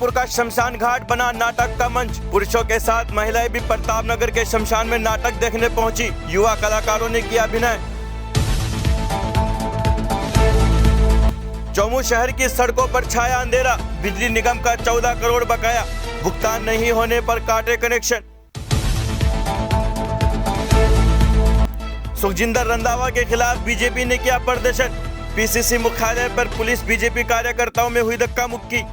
जयपुर का शमशान घाट बना नाटक का मंच। पुरुषों के साथ महिलाएं भी प्रतापनगर के शमशान में नाटक देखने पहुंची। युवा कलाकारों ने किया अभिनय। जम्मू शहर की सड़कों पर छाया अंधेरा। बिजली निगम का 14 करोड़ बकाया, भुगतान नहीं होने पर काटे कनेक्शन। सुखजिंदर रंधावा के खिलाफ बीजेपी ने किया प्रदर्शन। पीसीसी मुख्यालय पर पुलिस बीजेपी कार्यकर्ताओं में हुई धक्का मुक्की।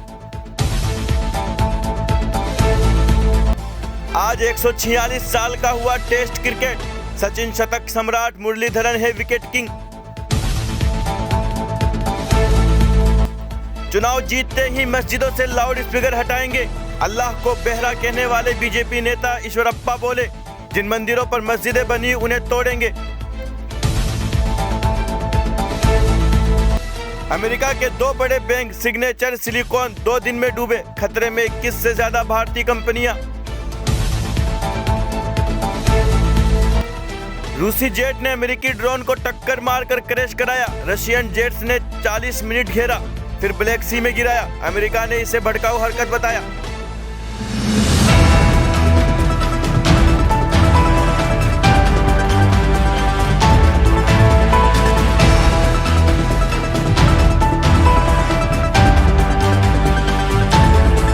आज 146 साल का हुआ टेस्ट क्रिकेट। सचिन शतक सम्राट, मुरलीधरन है विकेट किंग। चुनाव जीतते ही मस्जिदों से लाउड स्पीकर हटाएंगे। अल्लाह को बेहरा कहने वाले बीजेपी नेता ईश्वरप्पा बोले, जिन मंदिरों पर मस्जिदें बनी उन्हें तोड़ेंगे। अमेरिका के 2 बड़े बैंक सिग्नेचर, सिलिकॉन 2 दिन में डूबे। खतरे में 21 से ज्यादा भारतीय कंपनियां। रूसी जेट ने अमेरिकी ड्रोन को टक्कर मारकर क्रैश कराया। रशियन जेट्स ने 40 मिनट घेरा, फिर ब्लैक सी में गिराया। अमेरिका ने इसे भड़काऊ हरकत बताया।